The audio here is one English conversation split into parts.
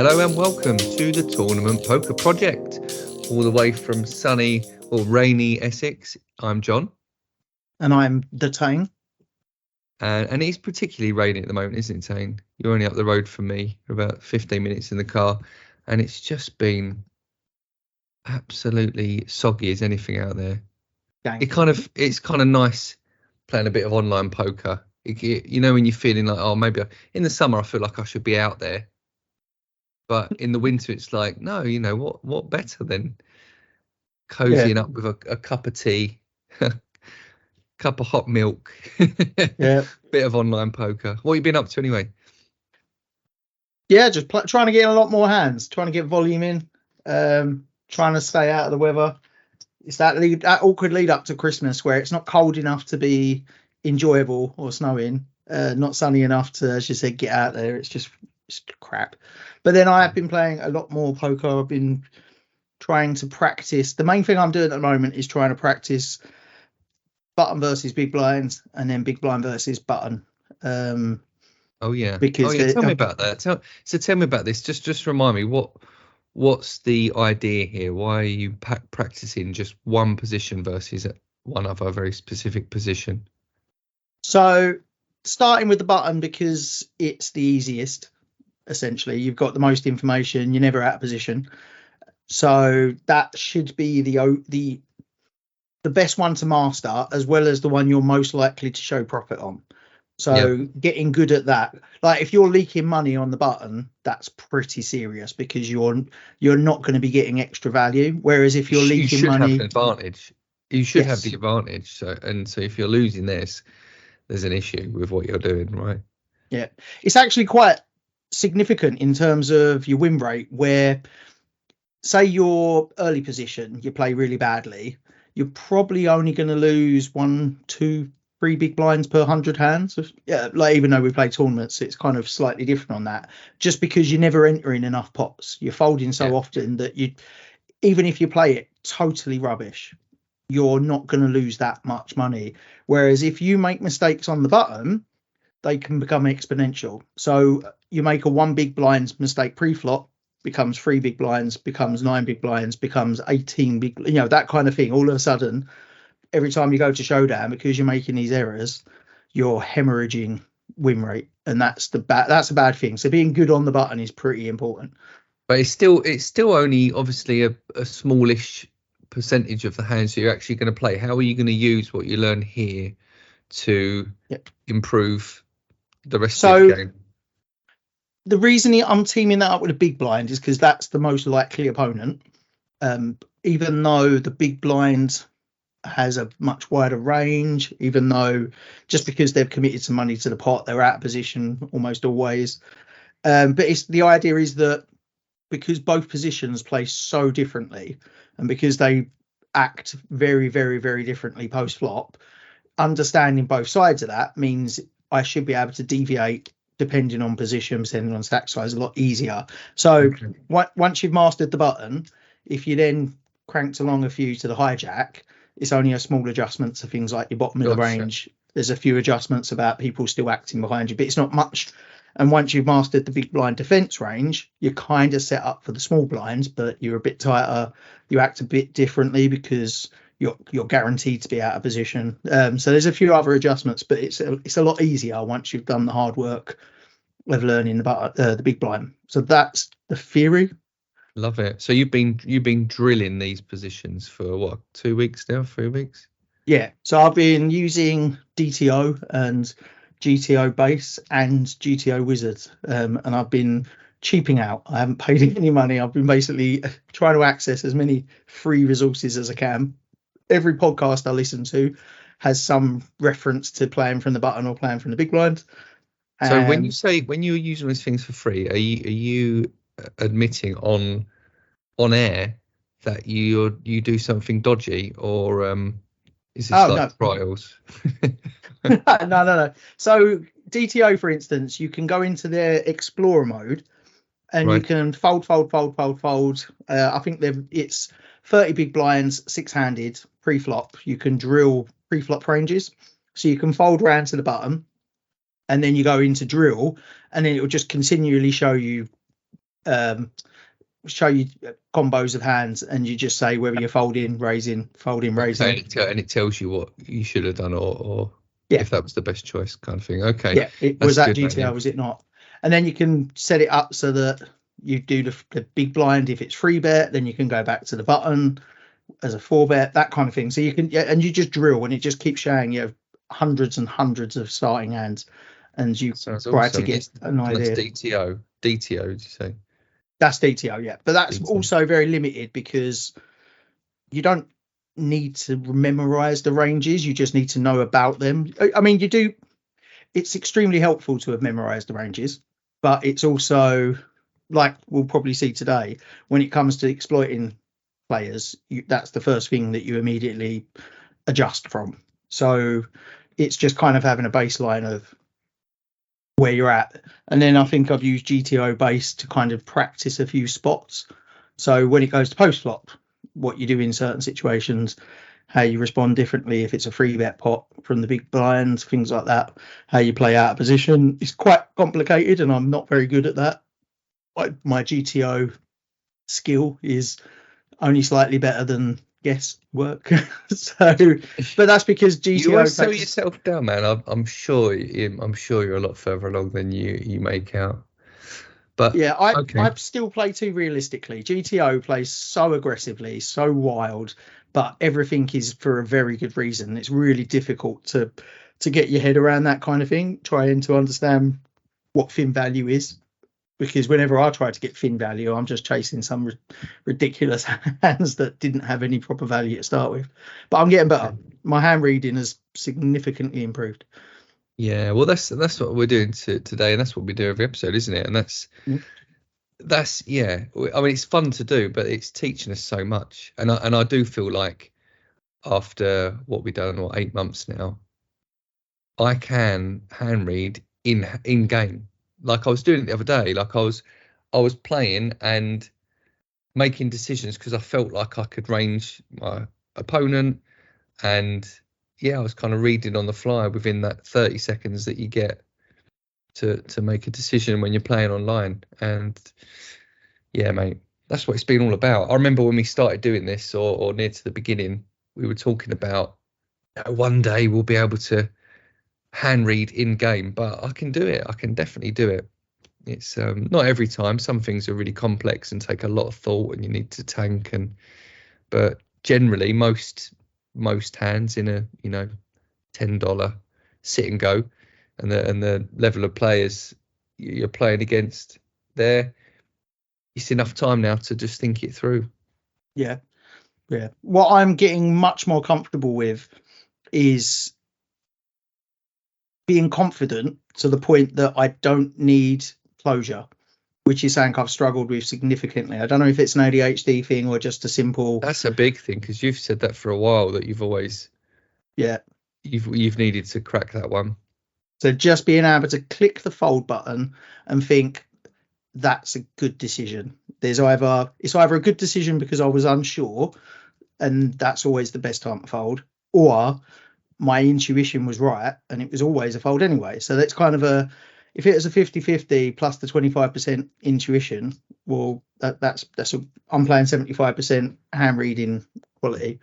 Hello and welcome to the Tournament Poker Project, all the way from sunny or rainy Essex. I'm Jon. And I'm the Tain. And it's particularly rainy at the moment, isn't it, Tain? You're only up the road from me, about 15 minutes in the car, and it's just been absolutely soggy as anything out there. Dang. It's kind of nice playing a bit of online poker. You know, when you're feeling like, oh, maybe in the summer I feel like I should be out there. But in the winter, it's like, no, you know, what better than cozying up with a cup of tea, cup of hot milk, bit of online poker. What have you been up to anyway? Yeah, just trying to get in a lot more hands, trying to get volume in, trying to stay out of the weather. It's that awkward lead up to Christmas where it's not cold enough to be enjoyable or snowing, not sunny enough to, as you said, get out there. It's just crap. But then I have been playing a lot more poker. I've been trying to practice. The main thing I'm doing at the moment is trying to practice button versus big blinds and then big blind versus button. Tell me about that. Tell me about this. Just remind me what's the idea here? Why are you practicing just one position versus one other very specific position? So starting with the button because it's the easiest. Essentially, you've got the most information. You're never out of position, so that should be the best one to master, as well as the one you're most likely to show profit on. So getting good at that, like if you're leaking money on the button, that's pretty serious because you're not going to be getting extra value. Whereas if you're leaking money, have an advantage. You should have the advantage. So if you're losing this, there's an issue with what you're doing, right? Yeah, it's actually quite significant in terms of your win rate, where say your early position, you play really badly, you're probably only going to lose 1, 2, 3 big blinds per 100 hands. Like even though we play tournaments, it's kind of slightly different on that, just because you're never entering enough pots. You're folding so often that even if you play it totally rubbish, you're not going to lose that much money. Whereas if you make mistakes on the button, they can become exponential. So you make a 1 big blinds mistake pre-flop, becomes 3 big blinds, becomes 9 big blinds, becomes 18 big, that kind of thing. All of a sudden, every time you go to showdown, because you're making these errors, you're hemorrhaging win rate, and that's a bad thing. So being good on the button is pretty important. But it's still only obviously a smallish percentage of the hands that you're actually going to play. How are you going to use what you learn here to improve the rest of the game? The reason I'm teaming that up with a big blind is because that's the most likely opponent. Even though the big blind has a much wider range, even though just because they've committed some money to the pot, they're out of position almost always. But the idea is that because both positions play so differently, and because they act very, very, very differently post flop, understanding both sides of that means I should be able to deviate depending on position, depending on stack size, a lot easier. So once you've mastered the button, if you then cranked along a few to the hijack, it's only a small adjustment to things like your bottom of the range. There's a few adjustments about people still acting behind you, but it's not much. And once you've mastered the big blind defense range, you're kind of set up for the small blinds, but you're a bit tighter. You act a bit differently because you're guaranteed to be out of position. So there's a few other adjustments, but it's a lot easier once you've done the hard work of learning about the big blind. So that's the theory. Love it. So you've been drilling these positions for what, 2 weeks now, 3 weeks? Yeah. So I've been using DTO and GTO base and GTO wizard, and I've been cheaping out. I haven't paid any money. I've been basically trying to access as many free resources as I can. Every podcast I listen to has some reference to playing from the button or playing from the big blind. So when you're using these things for free, are you admitting on air that you do something dodgy, or is this trials? No. So DTO, for instance, you can go into their Explorer mode and you can fold. I think it's 30 big blinds, 6-handed pre-flop. You can drill pre-flop ranges, so you can fold round to the button, and then you go into drill, and then it will just continually show you show you combos of hands, and you just say whether you're folding, raising, folding, raising. Okay, and it tells you what you should have done, or Yeah. if that was the best choice, kind of thing. Okay. Yeah, it was that good, GTO, yeah. was it not? And then you can set it up so that you do the big blind. If it's 3-bet, then you can go back to the button as a 4-bet, that kind of thing. So you can, yeah, and you just drill, and it just keeps showing you hundreds and hundreds of starting hands, and you Sounds try awesome. to get an That's idea. DTO. DTO, did you say? That's DTO, yeah. But that's DTO. also very limited because you don't need to memorize the ranges. You just need to know about them. I mean, you do. It's extremely helpful to have memorized the ranges, but it's also, like we'll probably see today, when it comes to exploiting players, that's the first thing that you immediately adjust from. So it's just kind of having a baseline of where you're at. And then I think I've used GTO base to kind of practice a few spots. So when it goes to post flop, what you do in certain situations, how you respond differently if it's a 3-bet pot from the big blinds, things like that, how you play out of position. It's quite complicated, and I'm not very good at that. My GTO skill is only slightly better than guess work. So, but that's because GTO. You always slow yourself down, man. I'm sure you're a lot further along than you make out. But yeah, I still play too realistically. GTO plays so aggressively, so wild, but everything is for a very good reason. It's really difficult to get your head around that kind of thing, trying to understand what fin value is. Because whenever I try to get fin value, I'm just chasing some ridiculous hands that didn't have any proper value to start with. But I'm getting better. My hand reading has significantly improved. Yeah, well, that's what we're doing today, and that's what we do every episode, isn't it? And that's yeah. I mean, it's fun to do, but it's teaching us so much. And I do feel like after what we've done, 8 months now, I can hand read in game. Like I was doing it the other day. Like I was playing and making decisions because I felt like I could range my opponent, and yeah, I was kind of reading on the fly within that 30 seconds that you get to make a decision when you're playing online. And yeah, mate, that's what it's been all about. I remember when we started doing this, or near to the beginning, we were talking about one day we'll be able to hand read in game, but I can do it. I can definitely do it. It's not every time. Some things are really complex and take a lot of thought, and you need to tank. But generally, most hands in a $10 sit and go, and the level of players you're playing against there, it's enough time now to just think it through. Yeah. What I'm getting much more comfortable with is being confident to the point that I don't need closure, which is something I've struggled with significantly. I don't know if it's an ADHD thing or just a simple. That's a big thing, because you've said that for a while, that you've always you've needed to crack that one. So just being able to click the fold button and think that's a good decision. It's either a good decision because I was unsure, and that's always the best time to fold, or my intuition was right and it was always a fold anyway. So that's kind of if it was a 50-50 plus the 25% intuition, well, I'm playing 75% hand reading quality.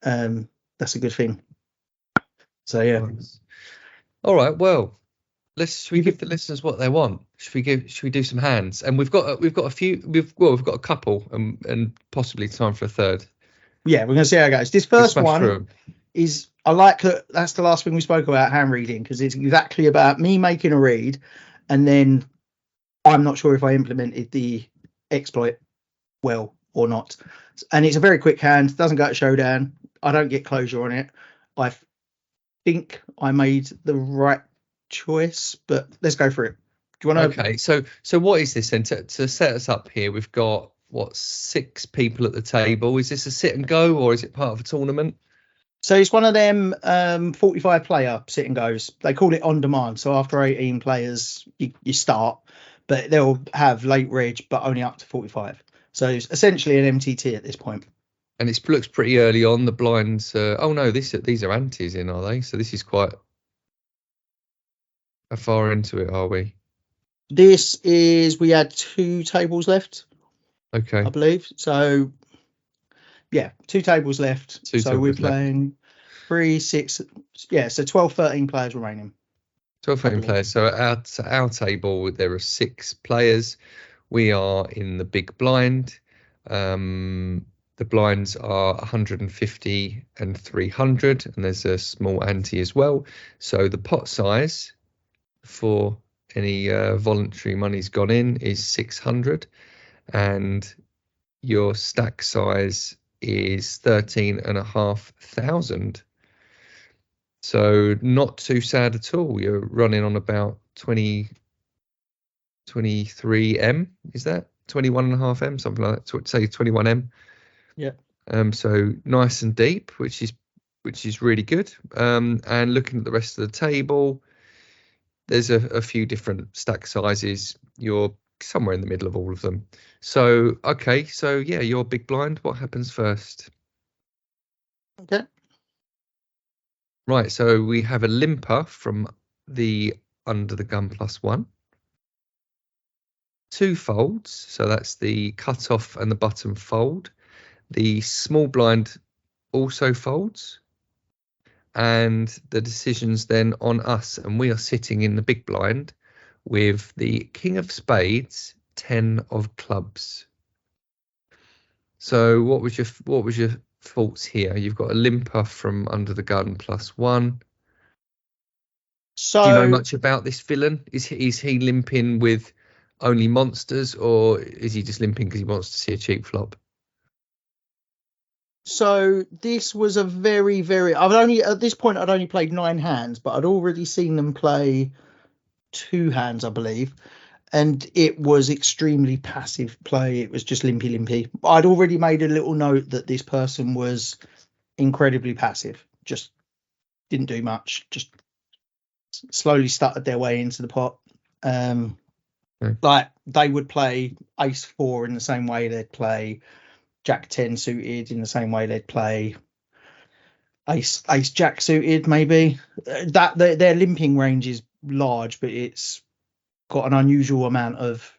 That's a good thing. So yeah. Nice. All right, well, should we give the listeners what they want? Should we do some hands? And we've got a few. We've got a couple, and possibly time for a third. Yeah, we're gonna see how it goes. This first one is, I like that. That's the last thing we spoke about, hand reading, because it's exactly about me making a read, and then I'm not sure if I implemented the exploit well or not. And it's a very quick hand, doesn't go to showdown. I don't get closure on it. I think I made the right choice, but let's go for it. Do you want to? Okay, so what is this then? To set us up here, we've got 6 people at the table. Is this a sit and go, or is it part of a tournament? So it's one of them 45 player sit and goes. They call it on demand. So after 18 players, you start, but they'll have late reg, but only up to 45. So it's essentially an MTT at this point. And it looks pretty early on. The blinds. Oh no, these are antes in, are they? So this is quite. How far into it are we? This is, we had 2 tables left, Okay. I believe. So, yeah, 2 tables left. Two so we're tables left. playing 3, 6, yeah, so 12, 13 players remaining. 12 I believe. players. So at our table, there are 6 players. We are in the big blind. The blinds are 150 and 300, and there's a small ante as well. So the pot size for any voluntary money's gone in is 600, and your stack size is 13,500. So not too sad at all. You're running on about 23M, is that 21.5M, something like that? So say 21M. Yeah. So nice and deep, which is really good. And looking at the rest of the table, there's a few different stack sizes. You're somewhere in the middle of all of them. So okay, so yeah, you're big blind. What happens first? Okay. Right, so we have a limper from the under the gun +1. 2 folds, so that's the cut off and the button fold. The small blind also folds, and the decision's then on us, and we are sitting in the big blind with the king of spades, 10 of clubs. So what was your thoughts here? You've got a limper from under the gun +1. So, do you know much about this villain? Is he limping with only monsters, or is he just limping because he wants to see a cheap flop? So this was a very, very, at this point I'd only played 9 hands, but I'd already seen them play 2 hands, I believe. And it was extremely passive play. It was just limpy. I'd already made a little note that this person was incredibly passive. Just didn't do much. Just slowly stuttered their way into the pot. Like they would play ace 4 in the same way they'd play jack 10 suited, in the same way they'd play ace jack suited, maybe. That their limping range is large, but it's got an unusual amount of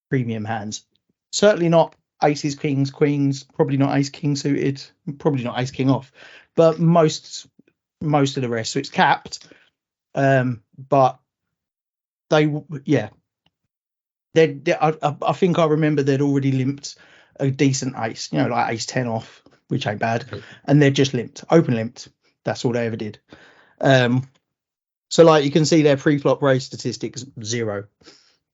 premium hands. Certainly not aces, kings, queens, probably not ace king suited, probably not ace king off, but most of the rest. So it's capped, but they, yeah, I think I remember they'd already limped a decent ace, like ace 10 off, which ain't bad, and they're just open limped. That's all they ever did. So like you can see their pre-flop raise statistics 0.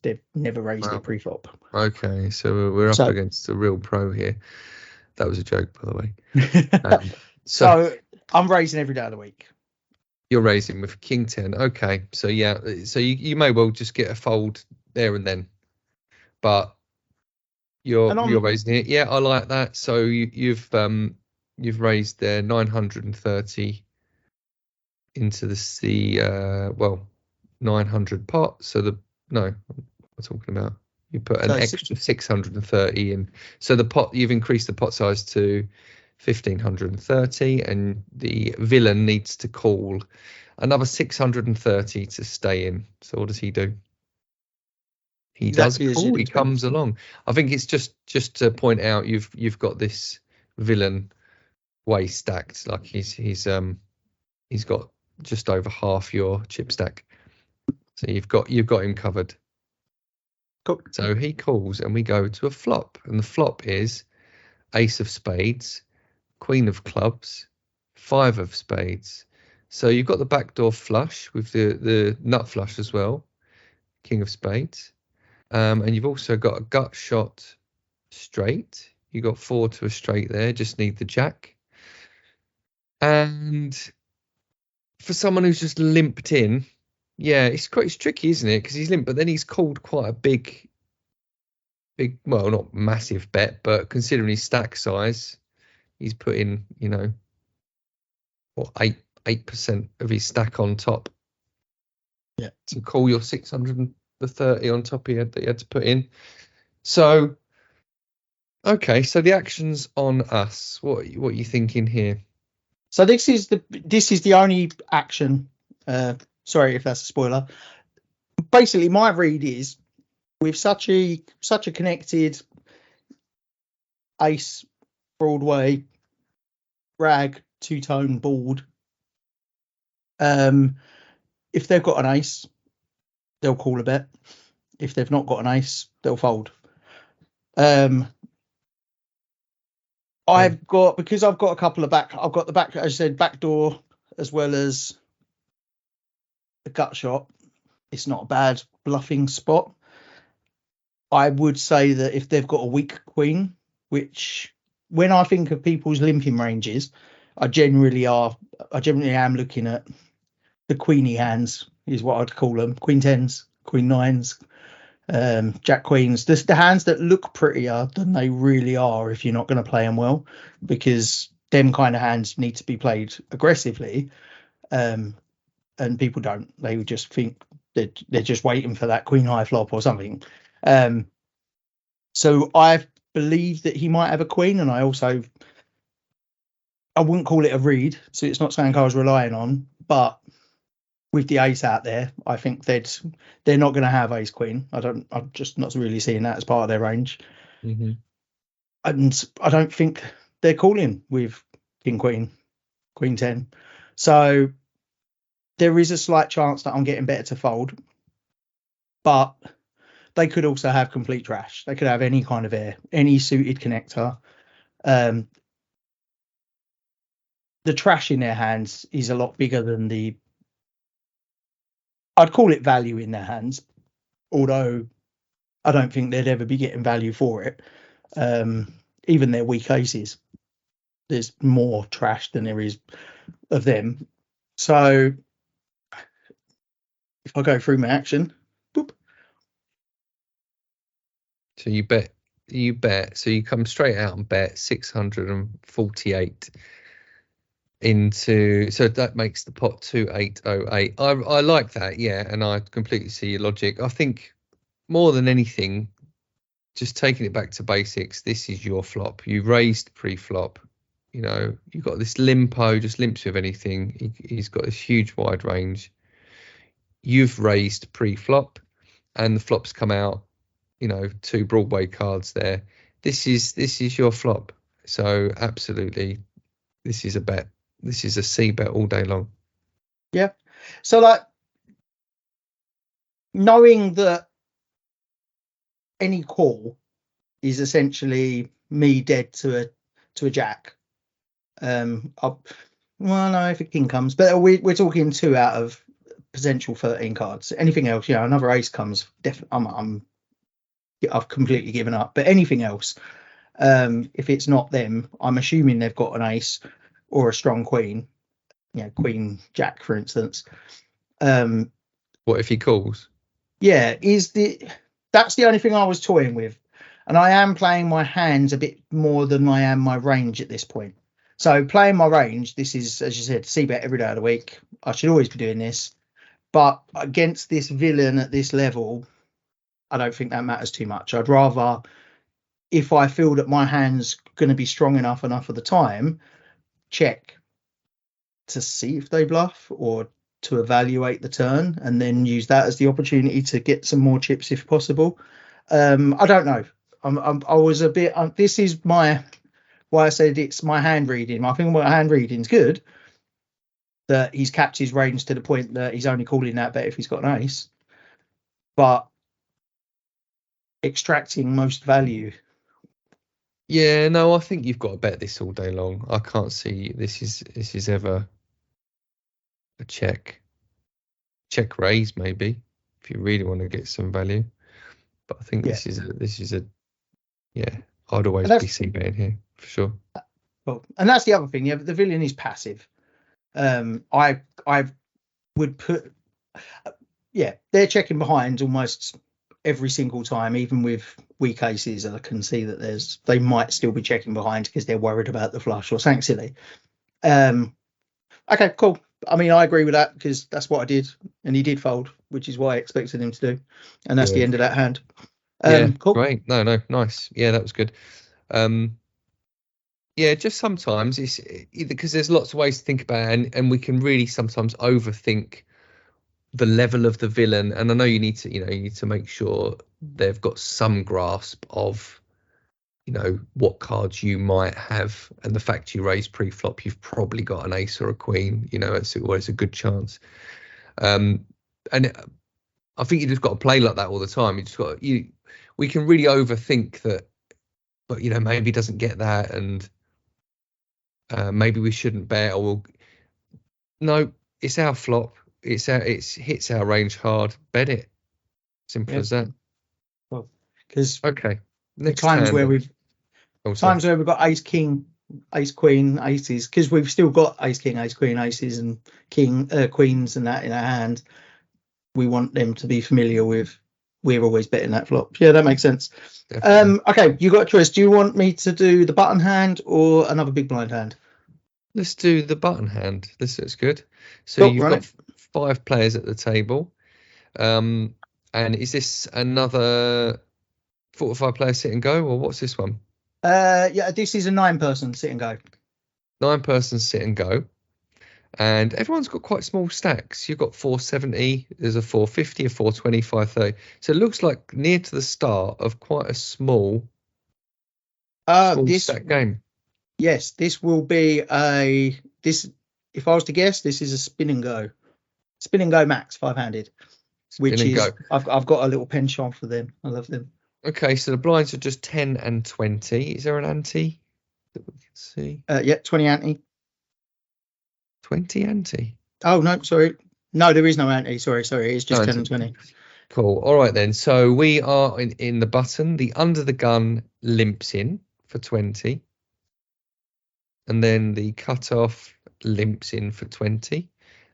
They've never raised their pre-flop. Okay, so we're up against a real pro here. That was a joke, by the way. So I'm raising every day of the week. You're raising with king 10. Okay, so yeah, so you may well just get a fold there and then, but you're raising it. Yeah, I like that. So you've raised there 930 into the 900 pot. So I'm talking about, you put an extra 630 in. So the pot, you've increased the pot size to 1530, and the villain needs to call another 630 to stay in. So what does he do? He does call. He comes along. I think it's just to point out, you've got this villain way stacked. Like he's got just over half your chip stack. So you've got him covered. Cool. So he calls, and we go to a flop, and the flop is ace of spades, queen of clubs, 5 of spades. So you've got the backdoor flush with the nut flush as well, king of spades. And you've also got a gut shot straight. You got 4 to a straight there, just need the jack. And for someone who's just limped in, yeah, it's tricky, isn't it? Because he's limp, but then he's called quite a big, well, not massive bet, but considering his stack size, he's put in, 8% of his stack on top. Yeah. To call your 630 on top that he had to put in. So, okay, so the action's on us. What are you thinking here? So this is the only action. Sorry if that's a spoiler. Basically, my read is with such a connected ace, Broadway, rag, two-tone board, if they've got an ace, they'll call a bet. If they've not got an ace, they'll fold. I've got a couple of I've got the back, as I said, back door as well as the gut shot. It's not a bad bluffing spot. I would say that if they've got a weak queen, which when I think of people's limping ranges, I generally am looking at the queenie hands, is what I'd call them. Queen tens, queen nines, jack queens, the hands that look prettier than they really are if you're not going to play them well, because them kind of hands need to be played aggressively, and people don't. They would just think that they're just waiting for that queen high flop or something. So I believe that he might have a queen, and I wouldn't call it a read, so it's not something I was relying on, but with the ace out there, I think they're not going to have ace queen. I'm just not really seeing that as part of their range. Mm-hmm. And I don't think they're calling with king queen, queen 10. So there is a slight chance that I'm getting better to fold, but they could also have complete trash. They could have any kind of air, any suited connector. The trash in their hands is a lot bigger than I'd call it value in their hands, although I don't think they'd ever be getting value for it. Even their weak aces, there's more trash than there is of them. So if I go through my action, boop. So you bet. So you come straight out and bet 648 into, so that makes the pot 2808. I like that, yeah, and I completely see your logic. I think more than anything, just taking it back to basics, this is your flop. You raised pre-flop, you know, you've got this limpo, just limps with anything. He's got this huge wide range. You've raised pre-flop and the flops come out, you know, 2 Broadway cards there. This is your flop. So absolutely, this is a bet. This is a C bet all day long. Yeah. So like knowing that any call is essentially me dead to a jack. Well, no, if a king comes, but we're talking 2 out of potential 13 cards. Anything else, yeah, another ace comes. I've completely given up. But anything else, if it's not them, I'm assuming they've got an ace or a strong queen. You know, queen jack, for instance. What if he calls? Yeah, that's the only thing I was toying with, and I am playing my hands a bit more than I am my range at this point. So playing my range, this is, as you said, C bet every day of the week. I should always be doing this, but against this villain at this level, I don't think that matters too much. I'd rather, if I feel that my hand's going to be strong enough of the time, check to see if they bluff or to evaluate the turn, and then use that as the opportunity to get some more chips if possible. I don't know. I was a bit. This is why I said it's my hand reading. I think my hand reading's good. That he's capped his range to the point that he's only calling that bet if he's got an ace. But extracting most value. Yeah, no, I think you've got to bet this all day long. I can't see this is ever a check raise, maybe, if you really want to get some value. But I think this is a yeah, I'd always be C betting here for sure. Well, and that's the other thing. Yeah, the villain is passive. I would put, they're checking behind almost every single time, even with weak aces. I can see that they might still be checking behind because they're worried about the flush or something silly. Okay, cool. I mean, I agree with that because that's what I did, and he did fold, which is what I expected him to do, and that's the end of that hand. Cool. Great. No, nice. Yeah, that was good. Yeah, just sometimes it's either because there's lots of ways to think about it, and we can really sometimes overthink the level of the villain, and I know you need to make sure they've got some grasp of what cards you might have, and the fact you raise pre-flop, you've probably got an ace or a queen. It's always a good chance. And I think you just got to play like that all the time. We can really overthink that, but maybe he doesn't get that, and maybe we shouldn't bet, or no, it's our flop. It hits our range hard. Bet it. Simple as that. Well, because okay. Next times where we've got ace king, ace queen, aces, because we've still got ace king, ace queen, aces, and queens and that in our hand. We want them to be familiar with. We're always betting that flop. Yeah, that makes sense. Okay, you got a choice. Do you want me to do the button hand or another big blind hand? Let's do the button hand. This looks good. So you've got 5 players at the table. And is this another 4 or 5 player sit and go, or what's this one? Yeah, this is a 9-person sit and go. 9-person sit and go. And everyone's got quite small stacks. You've got 470, there's a 450, a 420, 530. So it looks like near to the start of quite a small stack game. Yes, this will be if I was to guess, this is a spin and go max 5-handed, which is go. I've got a little penchant for them. I love them. Okay, so the blinds are just 10 and 20. Is there an ante that we can see? Yeah, 20 ante. 20 ante. Oh no, sorry. No, there is no ante. Sorry. It's just 10 and 20. Cool. All right then. So we are in the button. The under the gun limps in for 20. And then the cutoff limps in for 20.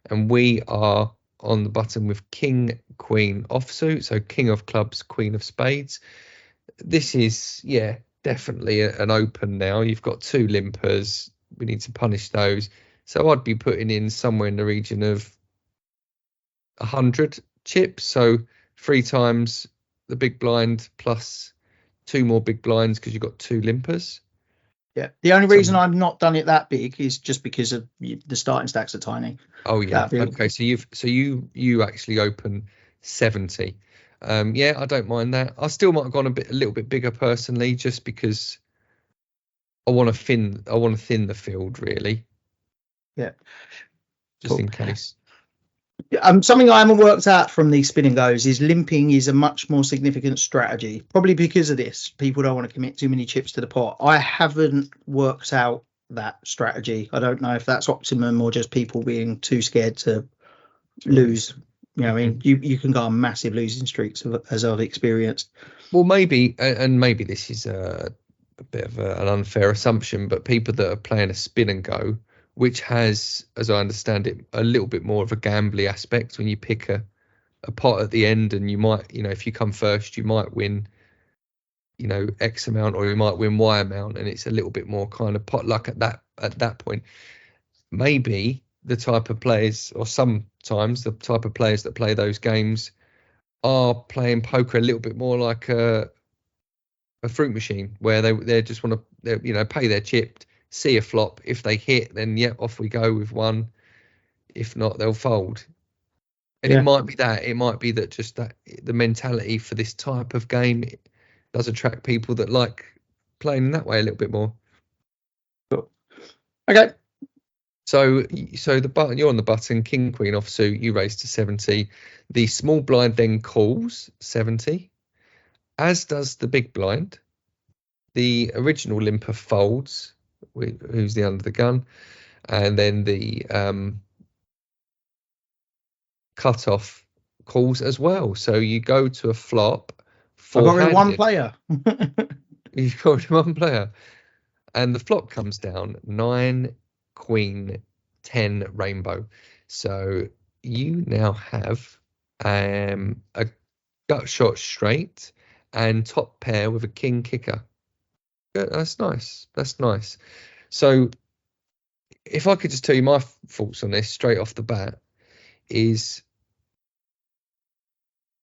And we are on the button with king, queen offsuit. So king of clubs, queen of spades. This is, definitely an open now. You've got 2 limpers. We need to punish those. So I'd be putting in somewhere in the region of 100 chips. So 3 times the big blind plus 2 more big blinds because you've got 2 limpers. Yeah. The only reason I've not done it that big is just because of the starting stacks are tiny. Oh yeah. Okay. So you actually open 70. I don't mind that. I still might have gone a little bit bigger personally, just because I want to thin the field really. Yeah. Just in case. Something I haven't worked out from these spin and goes is limping is a much more significant strategy. Probably because of this, people don't want to commit too many chips to the pot. I haven't worked out that strategy. I don't know if that's optimum or just people being too scared to lose. I mean, you can go on massive losing streaks as I've experienced. Well, maybe, and maybe this is a bit of an unfair assumption, but people that are playing a spin and go, which has, as I understand it, a little bit more of a gambly aspect when you pick a pot at the end, and you might, if you come first, you might win, X amount, or you might win Y amount, and it's a little bit more kind of pot luck at that point. Maybe the type of players, or sometimes the type of players that play those games, are playing poker a little bit more like a fruit machine, where they just want to pay their chip, see a flop. If they hit, then off we go with one. If not, they'll fold. And it might be that just that the mentality for this type of game does attract people that like playing that way a little bit more. Cool. Okay. So the button, you're on the button, king, queen offsuit, you raise to 70. The small blind then calls 70, as does the big blind. The original limper folds, who's the under the gun, and then the cutoff calls as well. So you go to a flop. I've got rid of one player. You've got rid of one player, and the flop comes down 9, queen, 10, rainbow. So you now have a gut shot straight and top pair with a king kicker. That's nice. So if I could just tell you my thoughts on this straight off the bat, is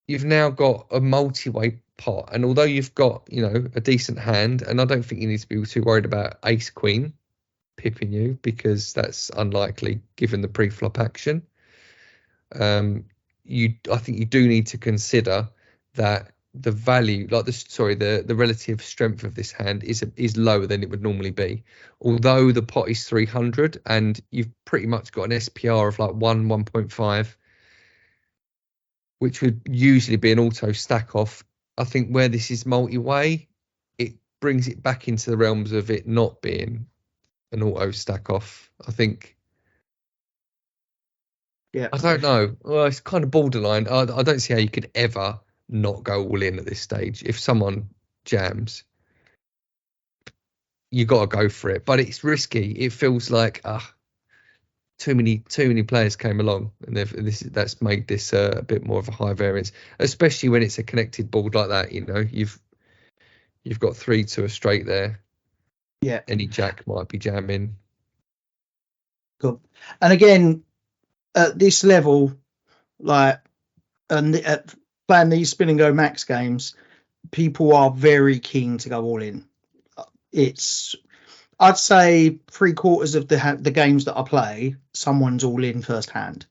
you've now got a multi-way pot, and although you've got a decent hand, and I don't think you need to be too worried about ace queen pipping you, because that's unlikely given the pre-flop action. I think you do need to consider that the value, like the relative strength of this hand is lower than it would normally be. Although the pot is 300 and you've pretty much got an SPR of like 1.5, which would usually be an auto stack off. I think where this is multi-way, it brings it back into the realms of it not being an auto stack off. I think. Yeah. I don't know. Well, it's kind of borderline. I don't see how you could ever not go all in at this stage. If someone jams, you got to go for it. But it's risky. It feels like too many players came along, and that's made this a bit more of a high variance, especially when it's a connected board like that. You know, you've got 3 to a straight there. Yeah. Any jack might be jamming. Cool. And again, at this level, like, and at playing these spin and go max games, people are very keen to go all in. I'd say 3/4 of the games that I play, someone's all in first hand.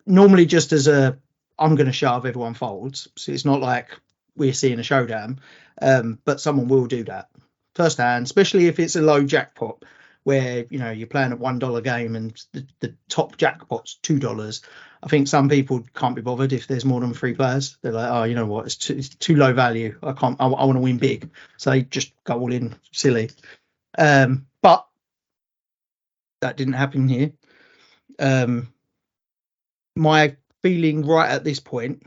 Normally just as I'm going to shove, everyone folds. So it's not like we're seeing a showdown, but someone will do that first hand, especially if it's a low jackpot where, you know, you're playing a $1 game and the top jackpot's $2. I think some people can't be bothered if there's more than 3 players. They're like, oh, you know what, it's too low value. I want to win big. So they just go all in silly. But that didn't happen here. My feeling right at this point,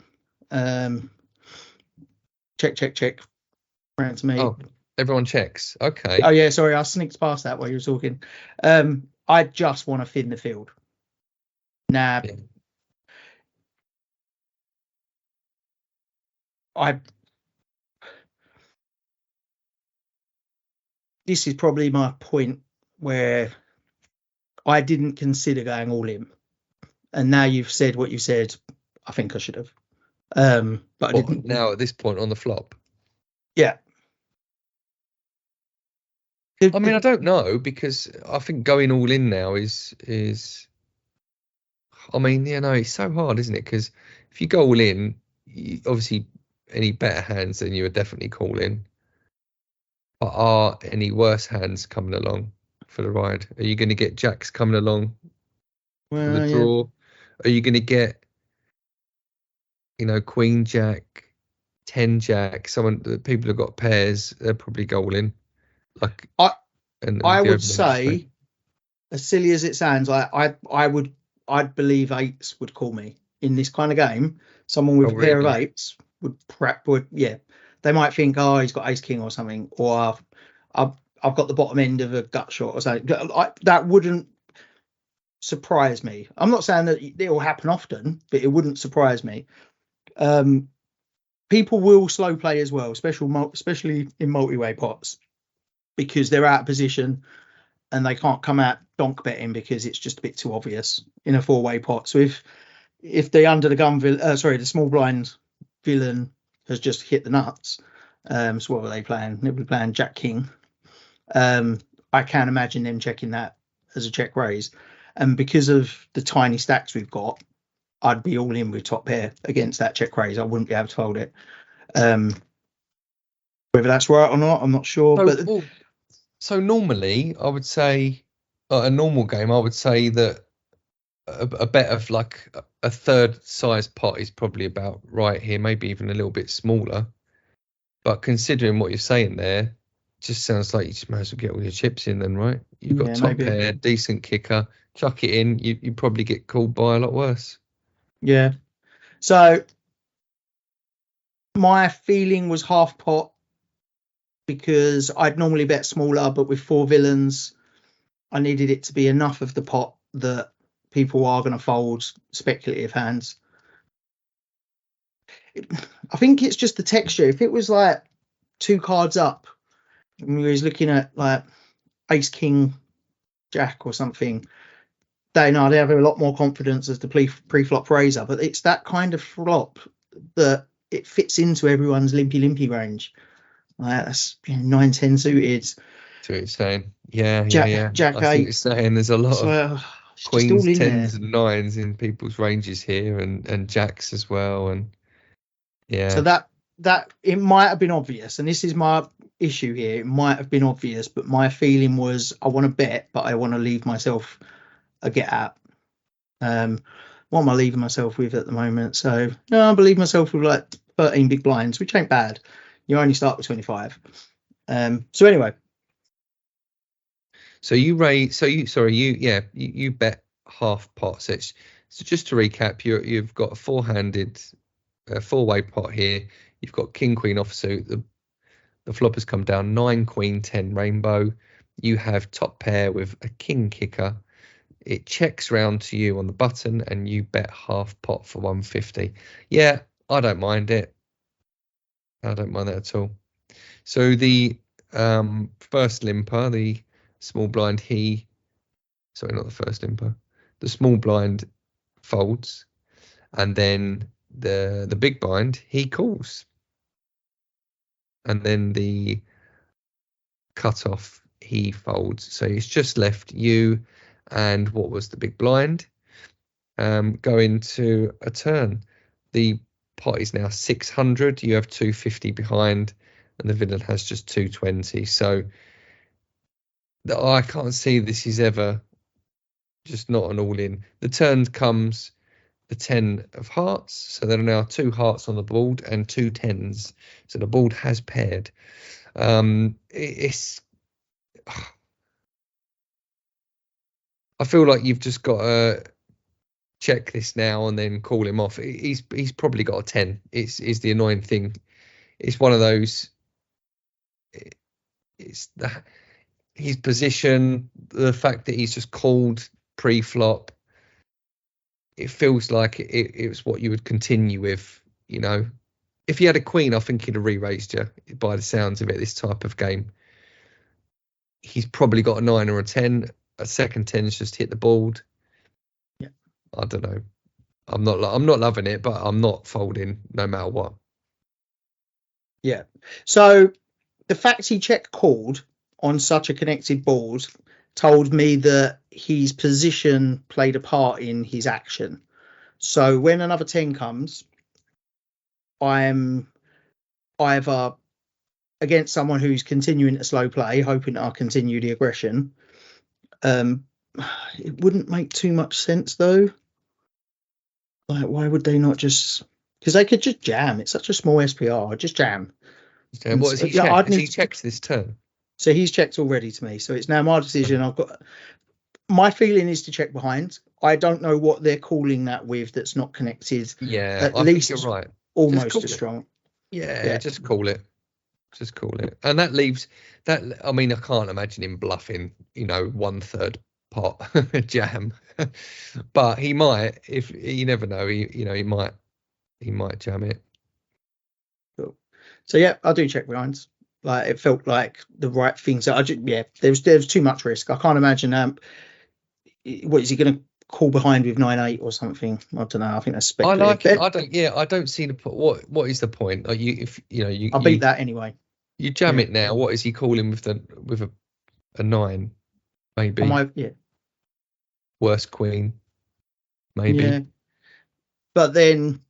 check, round to me. Oh, everyone checks. Okay. Oh yeah, sorry, I sneaked past that while you were talking. I just want to thin the field. Now, this is probably my point where I didn't consider going all in, and now you've said what you said. I think I should have, but I didn't. Now at this point on the flop. Yeah. I mean, I don't know, because I think going all in now is. I mean, you know, it's so hard, isn't it? Because if you go all in, obviously any better hands than you are definitely calling. But are any worse hands coming along for the ride? Are you going to get jacks coming along for the draw? Yeah. Are you going to get, you know, queen jack, 10 jack? The people who've got pairs, they'll probably go all in. Like, I would say, as silly as it sounds, I'd believe 8s would call me in this kind of game. Someone with a pair of 8s would they might think, oh, he's got ace king or something, or I've got the bottom end of a gut shot or something. That wouldn't surprise me. I'm not saying that it will happen often, but it wouldn't surprise me. People will slow play as well, especially in multi-way pots, because they're out of position and they can't come out donk betting because it's just a bit too obvious in a 4-way pot. So if the under the gun the small blind villain has just hit the nuts, so what were they playing? They'll be playing jack king. I can't imagine them checking that as a check raise, and because of the tiny stacks we've got, I'd be all in with top pair against that check raise. I wouldn't be able to fold it. Whether that's right or not, I'm not sure. So normally, I would say, a normal game, I would say that a bet of like a third size pot is probably about right here, maybe even a little bit smaller. But considering what you're saying there, just sounds like you just might as well get all your chips in then, right? You've got top pair, decent kicker, chuck it in, you probably get called by a lot worse. Yeah. So my feeling was half pot, because I'd normally bet smaller, but with 4 villains, I needed it to be enough of the pot that people are going to fold speculative hands. I think it's just the texture. If it was like 2 cards up and we was looking at like ace king jack or something, they have a lot more confidence as the pre-flop raiser. But it's that kind of flop that it fits into everyone's limpy range. That's 9-10 suited. So it's saying, yeah. Jack I 8. think it's saying there's a lot of It's just all queens, in there. tens, and nines in people's ranges here, and jacks as well, and yeah. So that it might have been obvious, and this is my issue here. It might have been obvious, but my feeling was I want to bet, but I want to leave myself a get out. What am I leaving myself with at the moment? So no, I believe myself with like 13 big blinds, which ain't bad. You only start with 25. So anyway. So you bet half pot. So just to recap, you've got a four-handed, four-way pot here. You've got king queen offsuit. The flop has come down 9 queen 10 rainbow. You have top pair with a king kicker. It checks round to you on the button, and you bet half pot for 150. Yeah, I don't mind it. I don't mind that at all. So the first limper, the small blind, sorry, not the first limper, the small blind folds, and then the big blind, he calls, and then the cutoff, he folds. So it's just left you and what was the big blind go into a turn. The pot is now 600. You have 250 behind, and the villain has just 220. So I can't see this is ever just not an all-in. The turn comes the 10 of hearts, so there are now 2 hearts on the board and 2 tens. So the board has paired. It's I feel like you've just got to check this now and then call him off. He's probably got a 10. It's the annoying thing. It's one of those. It's his position, the fact that he's just called pre-flop. It feels like it was what you would continue with. You know, if you had a queen, I think he'd have re-raised you by the sounds of it. This type of game, he's probably got a 9 or a 10. A second 10's just hit the board. Yeah, I don't know. I'm not loving it, but I'm not folding no matter what. Yeah. So the fact he check called on such a connected board told me that his position played a part in his action. So when another 10 comes, I'm either against someone who's continuing to slow play, hoping I'll continue the aggression. It wouldn't make too much sense though. Like, why would they not just? Because they could just jam. It's such a small SPR. Just jam. So what has he checked? Has he checked this turn? So he's checked already to me. So it's now my decision. I've got. My feeling is to check behind. I don't know what they're calling that with. That's not connected. Yeah, at I least think you're right. Almost as strong. Yeah, just call it. Just call it. And that leaves that. I mean, I can't imagine him bluffing. 1/3 pot jam, but he might. If you never know, he might jam it. Cool. So yeah, I do check behinds. Like it felt like the right thing. So there's too much risk. I can't imagine. What is he going to call behind with 9-8 or something? I don't know. I think that's speculative. I like it. I don't. Yeah, I don't see the what is the point? Like I'll beat that anyway. You jam it now. What is he calling with a 9? Maybe. Worst queen. Maybe. Yeah. But then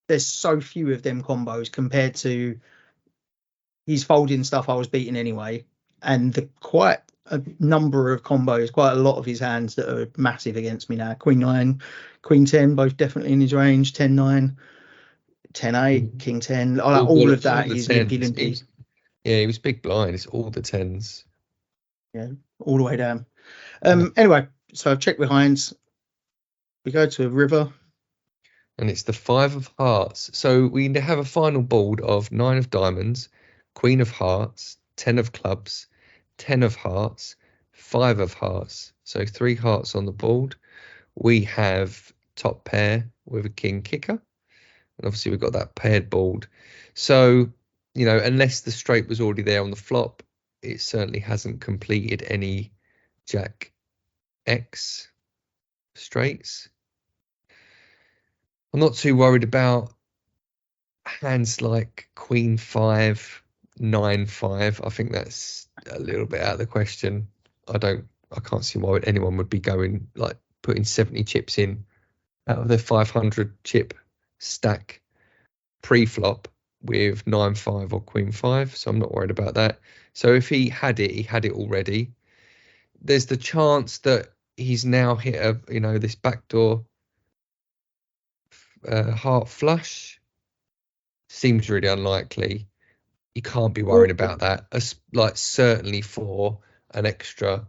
there's so few of them combos compared to his folding stuff I was beating anyway, and quite a number of combos, quite a lot of his hands that are massive against me now. Queen 9, Queen 10, both definitely in his range. 10-9, 10-8, King 10. All of that is limpy. Yeah, he was big blind. It's all the 10s. Yeah, all the way down. Anyway, so I've checked behinds. We go to a river. And it's the 5 of hearts. So we have a final board of 9 of diamonds, Queen of hearts, 10 of clubs, 10 of hearts, 5 of hearts. So 3 hearts on the board. We have top pair with a king kicker. And obviously we've got that paired board. So, unless the straight was already there on the flop, it certainly hasn't completed any Jack X straights. I'm not too worried about hands like Queen 5, 9-5. I think that's a little bit out of the question. I can't see why anyone would be going like putting 70 chips in out of their 500 chip stack pre-flop with 9-5 or queen 5, so I'm not worried about that. So if he had it already. There's the chance that he's now hit this backdoor heart flush. Seems really unlikely. You can't be worrying about that. Like certainly for an extra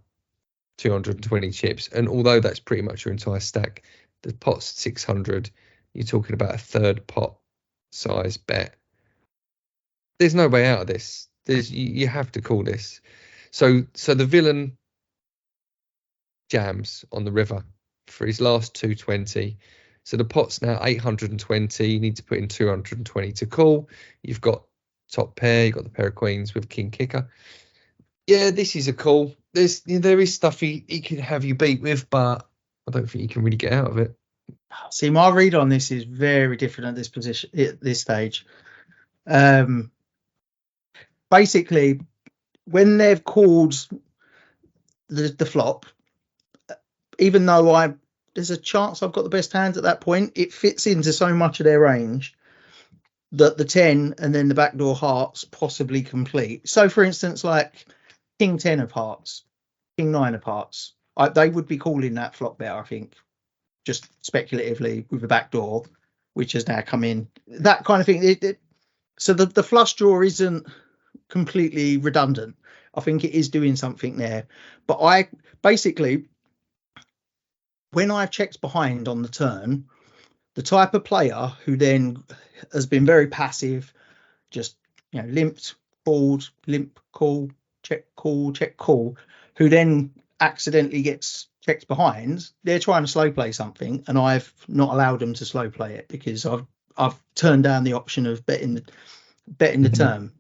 220 chips, and although that's pretty much your entire stack, the pot's 600. You're talking about a third pot size bet. There's no way out of this. You have to call this. So the villain jams on the river for his last 220. So the pot's now 820. You need to put in 220 to call. You've got top pair. You've got the pair of queens with king kicker. Yeah, this is a call. There is stuff he can have you beat with, but I don't think you can really get out of it. See, my read on this is very different at this position, at this stage. Basically, when they've called the flop, even though there's a chance I've got the best hands at that point, it fits into so much of their range that the 10 and then the backdoor hearts possibly complete. So, for instance, like king 10 of hearts, king 9 of hearts, they would be calling that flop bet, I think, just speculatively with a backdoor, which has now come in. That kind of thing. So the flush draw isn't completely redundant. I think it is doing something there. But I basically, when I've checked behind on the turn, the type of player who then has been very passive, just limped, called, limp, call, check, call, who then accidentally gets checked behind, they're trying to slow play something, and I've not allowed them to slow play it because I've turned down the option of betting the turn.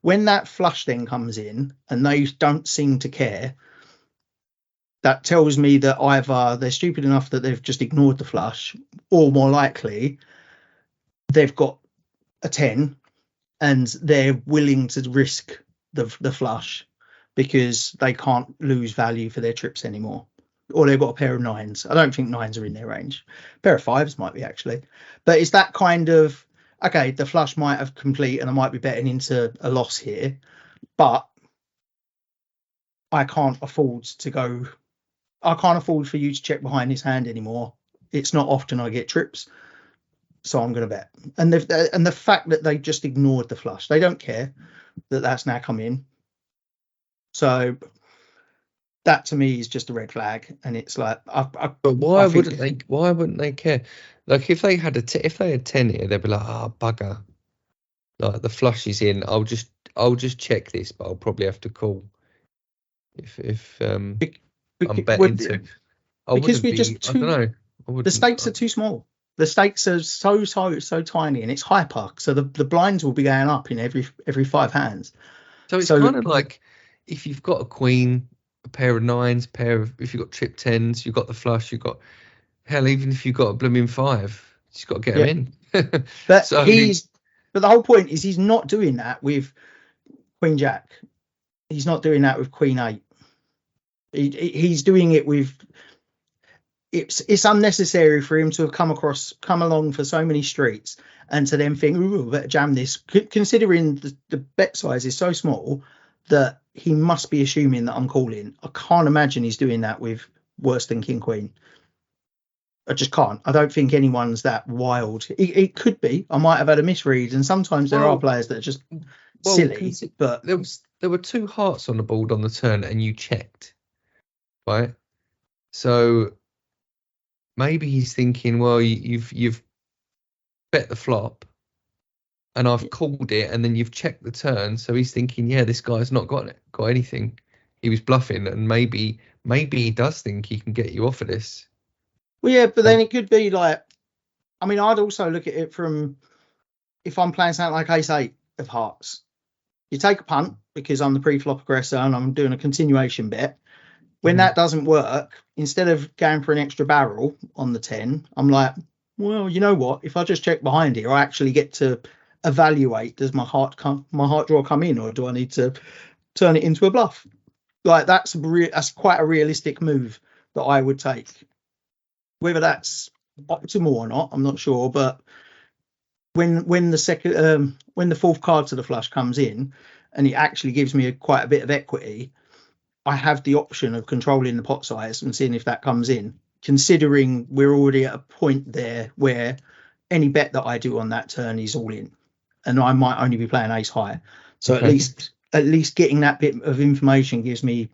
When that flush then comes in and they don't seem to care, that tells me that either they're stupid enough that they've just ignored the flush, or more likely they've got a 10 and they're willing to risk the flush because they can't lose value for their trips anymore. Or they've got a pair of 9s. I don't think 9s are in their range. A pair of 5s might be, actually. But it's that kind of, okay, the flush might have complete and I might be betting into a loss here, but I can't afford for you to check behind his hand anymore. It's not often I get trips, so I'm going to bet. And the fact that they just ignored the flush, they don't care that that's now come in. So that to me is just a red flag, and it's like, but why wouldn't they? Why wouldn't they care? Like if they had 10 here, they'd be like, bugger. Like the flush is in. I'll just check this, but I'll probably have to call. If I'm betting to. Because we're just too. I don't know. The stakes are too small. The stakes are so tiny, and it's hyper. So the blinds will be going up in every 5 hands. So it's kind of like if you've got a queen, a pair of 9s, if you've got trip 10s, you've got the flush, you've got even if you've got a blooming 5, you just got to get them in. But but the whole point is he's not doing that with Queen Jack. He's not doing that with Queen 8. He's doing it with. It's unnecessary for him to have come along for so many streets and to then think, ooh, better jam this, considering the bet size is so small that he must be assuming that I'm calling. I can't imagine he's doing that with worse than King Queen. I just can't. I don't think anyone's that wild. It could be. I might have had a misread, and sometimes there are players that are just silly. But there were 2 hearts on the board on the turn, and you checked, right? So maybe he's thinking, well, you've bet the flop, and I've called it, and then you've checked the turn. So he's thinking, yeah, this guy's not got anything. He was bluffing, and maybe he does think he can get you off of this. Well, yeah, but then it could be like, I mean, I'd also look at it from if I'm playing something like Ace 8 of hearts. You take a punt because I'm the pre-flop aggressor and I'm doing a continuation bet. When that doesn't work, instead of going for an extra barrel on the 10, I'm like, well, you know what? If I just check behind here, I actually get to evaluate, does my heart draw come in, or do I need to turn it into a bluff? Like that's quite a realistic move that I would take. Whether that's optimal or not, I'm not sure. But when the fourth card to the flush comes in, and it actually gives me quite a bit of equity, I have the option of controlling the pot size and seeing if that comes in. Considering we're already at a point there where any bet that I do on that turn is all in, and I might only be playing ace high. So Okay. at least getting that bit of information gives me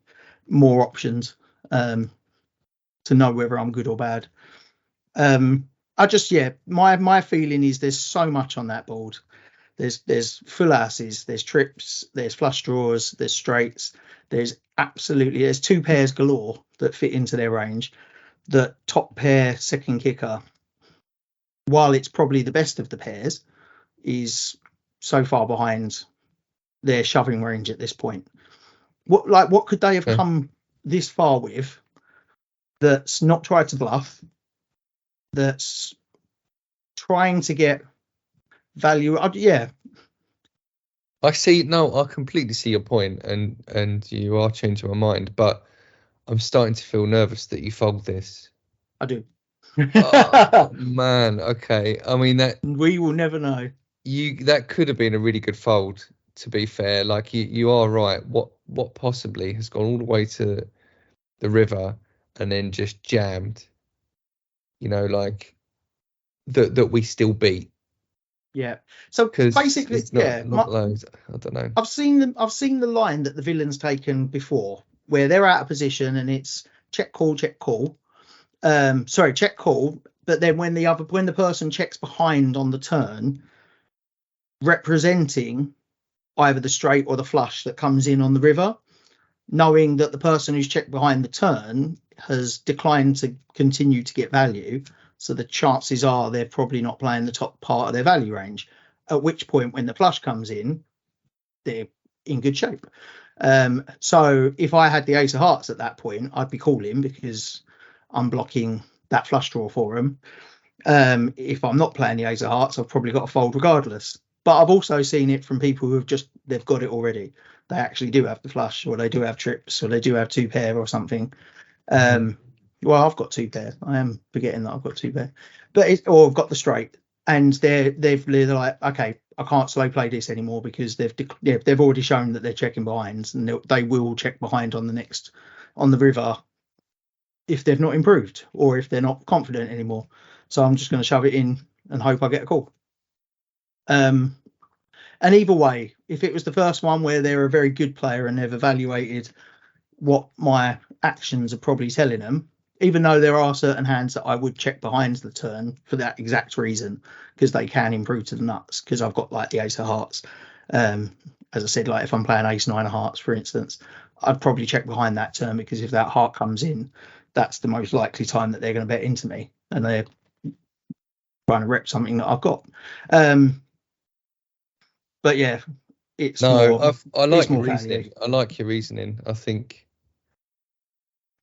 more options to know whether I'm good or bad. My feeling is there's so much on that board. There's full asses, there's trips, there's flush draws, there's straights, there's two pairs galore that fit into their range. The top pair second kicker, while it's probably the best of the pairs, is so far behind their shoving range at this point. What could they have come this far with that's not tried to bluff, that's trying to get value? Yeah. I completely see your point, and you are changing my mind, but I'm starting to feel nervous that you fold this. I do. Oh, man, okay. I mean, that we will never know. That could have been a really good fold, to be fair. Like, you are right. What possibly has gone all the way to the river and then just jammed, like that we still beat. Yeah. So basically, not loads. I don't know. I've seen the line that the villain's taken before, where they're out of position and it's check call. Check call. But then when the person checks behind on the turn, representing either the straight or the flush that comes in on the river, knowing that the person who's checked behind the turn has declined to continue to get value. So the chances are they're probably not playing the top part of their value range, at which point when the flush comes in, they're in good shape. So if I had the ace of hearts at that point, I'd be calling because I'm blocking that flush draw for them. If I'm not playing the ace of hearts, I've probably got to fold regardless. But I've also seen it from people who they've got it already. They actually do have the flush, or they do have trips, or they do have two pair or something. Well, I've got two pair. I am forgetting that I've got two pair, or I've got the straight, and they're like, okay, I can't slow play this anymore because they've already shown that they're checking behinds, and they will check behind on the river if they've not improved or if they're not confident anymore. So I'm just going to shove it in and hope I get a call. And either way, if it was the first one where they're a very good player and they've evaluated what my actions are probably telling them, even though there are certain hands that I would check behind the turn for that exact reason, because they can improve to the nuts, because I've got like the ace of hearts. As I said, like if I'm playing ace nine of hearts, for instance, I'd probably check behind that turn, because if that heart comes in, that's the most likely time that they're going to bet into me, and they're trying to rep something that I've got. But yeah, it's I like your value. reasoning. I like your reasoning. I think,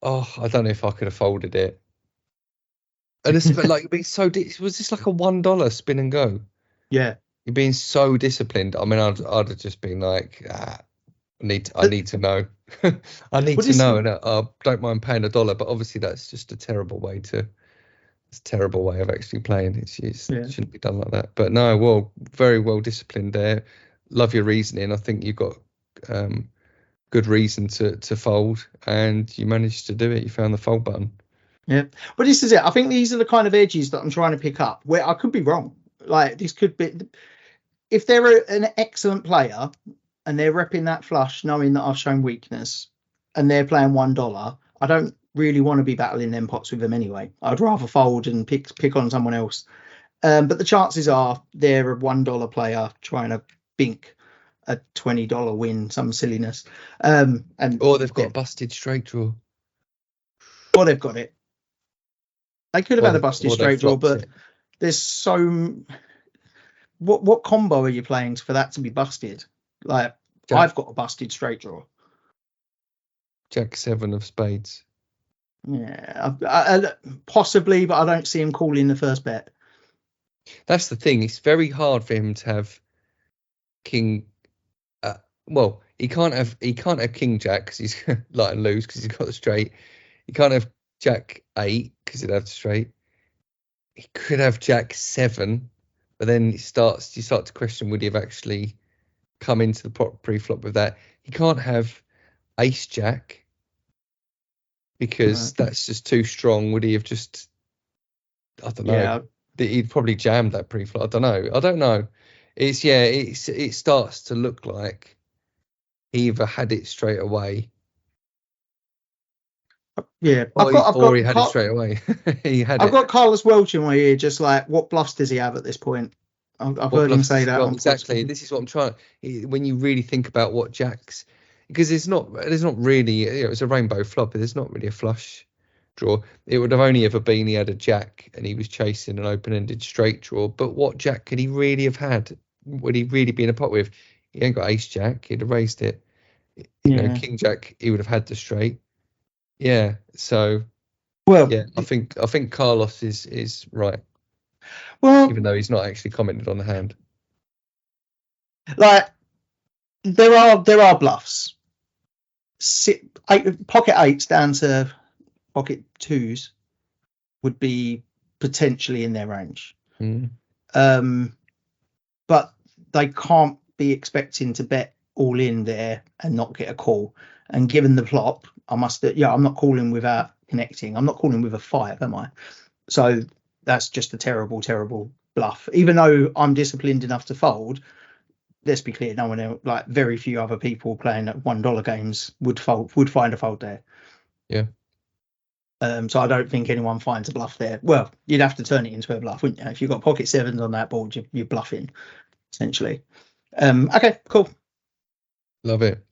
I don't know if I could have folded it. And it's like being was this like a $1 spin and go? Yeah, you're being so disciplined. I mean, I'd have just been like, I need to know. I need to know, and I don't mind paying $1, but obviously that's just a terrible way of actually playing. It shouldn't be done like that. But no, well, very well disciplined there. Love your reasoning. I think you got good reason to fold, and you managed to do it. You found the fold button. Yeah, but this is it. I think these are the kind of edges that I'm trying to pick up, where I could be wrong. Like, this could be, if they're an excellent player and they're repping that flush, knowing that I've shown weakness, and they're playing $1, I don't really want to be battling them pots with them anyway. I'd rather fold and pick on someone else. But the chances are they're a $1 player trying to bink a $20 win, some silliness. Or they've got a busted straight draw. Or they've got it. They could have had a busted straight draw, but there's so... What combo are you playing for that to be busted? Like, I've got a busted straight draw. Jack 7 of spades. Yeah, I possibly, but I don't see him calling the first bet. That's the thing. It's very hard for him to have king. Well, he can't have king jack because he's like lose because he's got the straight. He can't have Jack 8 because it'd have straight. He could have Jack 7, but then you start to question, would he have actually come into the pre-flop with that? He can't have Ace Jack because that's just too strong. Would he have just, I don't know. Yeah. He'd probably jammed that pre-flop. I don't know. It starts to look like he either had it straight away. Yeah, Or he had it straight away. I've got Carlos Welch in my ear, just like, what bluffs does he have at this point? I've heard him say that. Well, exactly. This is what I'm trying. When you really think about what Jack's, because there's not really, it's a rainbow flop, but there's not really a flush draw. It would have only ever been he had a Jack and he was chasing an open-ended straight draw. But what Jack could he really have had? Would he really be in a pot with? He ain't got Ace Jack. He'd have raised it. You know, King Jack. He would have had the straight. Yeah. So. Well, yeah, I think Carlos is right. Well, even though he's not actually commented on the hand. Like, there are bluffs. Pocket 8s down to pocket 2s would be potentially in their range. But they can't be expecting to bet all in there and not get a call. And given the flop, I'm not calling without connecting. I'm not calling with a 5, am I? So that's just a terrible, terrible bluff. Even though I'm disciplined enough to fold, let's be clear, no one else, like very few other people playing at $1 games would find a fold there. Yeah. So I don't think anyone finds a bluff there. Well, you'd have to turn it into a bluff, wouldn't you? If you've got pocket 7s on that board, you're bluffing, essentially. Okay, cool. Love it.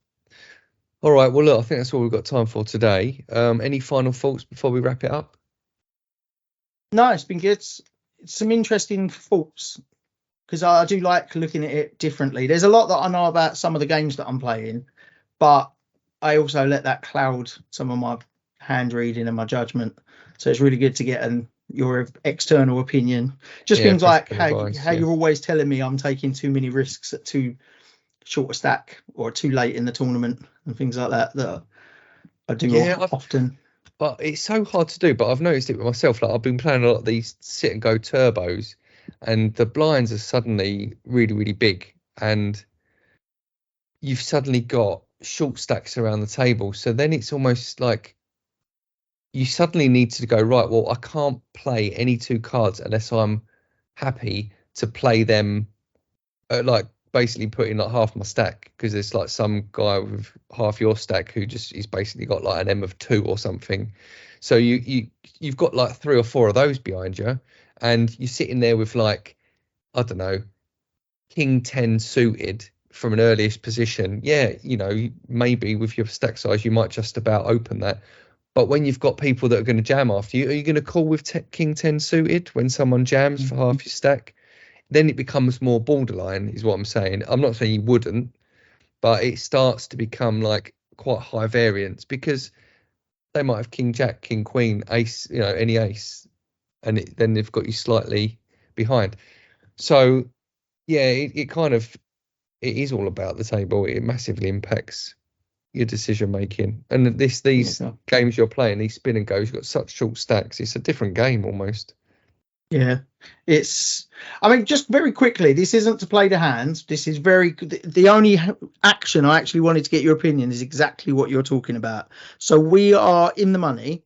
All right. Well, look, I think that's all we've got time for today. Any final thoughts before we wrap it up? No, it's been good. It's some interesting thoughts because I do like looking at it differently. There's a lot that I know about some of the games that I'm playing, but I also let that cloud some of my hand reading and my judgment. So it's really good to get your external opinion. Just things like how you're always telling me I'm taking too many risks at too short a stack or too late in the tournament and things like that I do often. But it's so hard to do. But I've noticed it with myself. Like I've been playing a lot of these sit and go turbos, and the blinds are suddenly really, really big, and you've suddenly got short stacks around the table. So then it's almost like you suddenly need to go, right, well, I can't play any 2 cards unless I'm happy to play them, like basically put in like half my stack, because there's like some guy with half your stack who just he's basically got like an M of 2 or something. So you've got like 3 or 4 of those behind you, and you're sitting there with like, I don't know, King 10 suited from an earliest position. Yeah, you know, maybe with your stack size you might just about open that. But when you've got people that are going to jam after you, are you going to call with King 10 suited when someone jams for half your stack? Then it becomes more borderline, is what I'm saying. I'm not saying you wouldn't, but it starts to become like quite high variance, because they might have King Jack, King Queen, Ace, you know, any ace, and then they've got you slightly behind. So yeah, it is all about the table. It massively impacts your decision making. And these games you're playing, these spin and goes, you've got such short stacks. It's a different game almost. Yeah, I mean, just very quickly, this isn't to play the hands. This is the only action I actually wanted to get your opinion is exactly what you're talking about. So we are in the money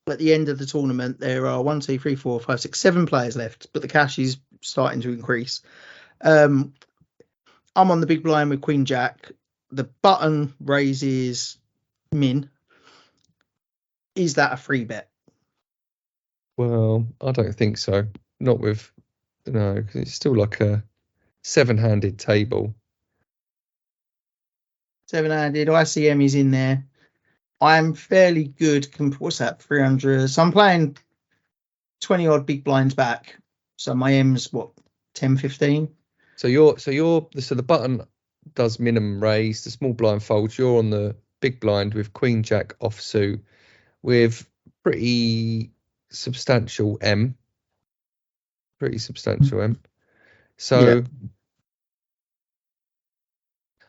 at the end of the tournament. There are 1, 2, 3, 4, 5, 6, 7 players left, but the cash is starting to increase. I'm on the big blind with Queen Jack. The button raises min. Is that a free bet? Well, I don't think so. Not with, no, because it's still like a 7-handed table. 7-handed, ICM is in there. I'm fairly good. What's that? 300. So I'm playing 20 odd big blinds back. So my M's what, 10, 15? So the button does minimum raise, the small blind folds. You're on the big blind with Queen Jack offsuit with pretty substantial M. So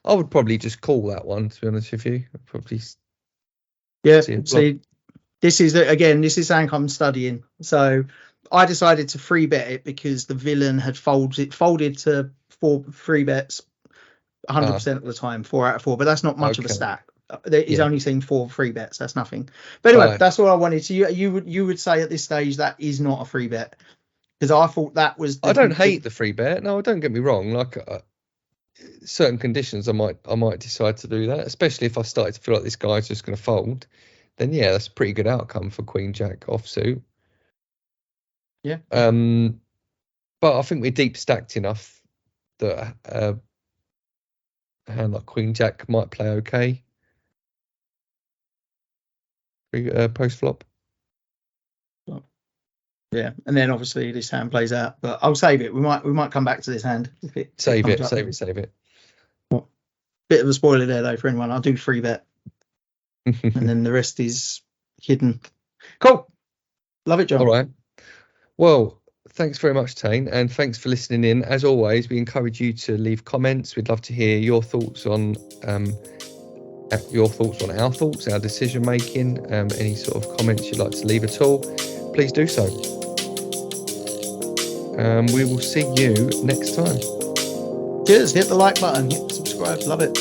I would probably just call that one, to be honest with you. I'd probably see This is something I'm studying. So I decided to free bet it because the villain had folded to 3 bets 100% of the time, 4 out of 4. But that's not much of a Okay. stat. He's Yeah. only seen 4 free bets. That's nothing. But anyway, Right. that's all I wanted. So you would say at this stage that is not a free bet, because I thought that was. I don't hate the free bet. No, don't get me wrong. Like certain conditions, I might decide to do that. Especially if I started to feel like this guy's just going to fold. Then yeah, that's a pretty good outcome for Queen Jack offsuit. Yeah. But I think we're deep stacked enough that a hand like Queen Jack might play okay. Post flop. Yeah, and then obviously this hand plays out, but I'll save it. We might come back to this hand if it Save comes it. up. Save it. Bit of a spoiler there though for anyone. I'll do 3 bet, and then the rest is hidden. Cool, love it, John. All right. Well, thanks very much, Tain, and thanks for listening in. As always, we encourage you to leave comments. We'd love to hear your thoughts on our thoughts, our decision making. Any sort of comments you'd like to leave at all, please do so. We will see you next time. Cheers. Hit the like button. Hit the subscribe. Love it.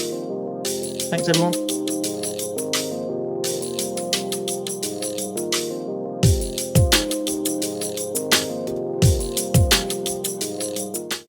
Thanks, everyone.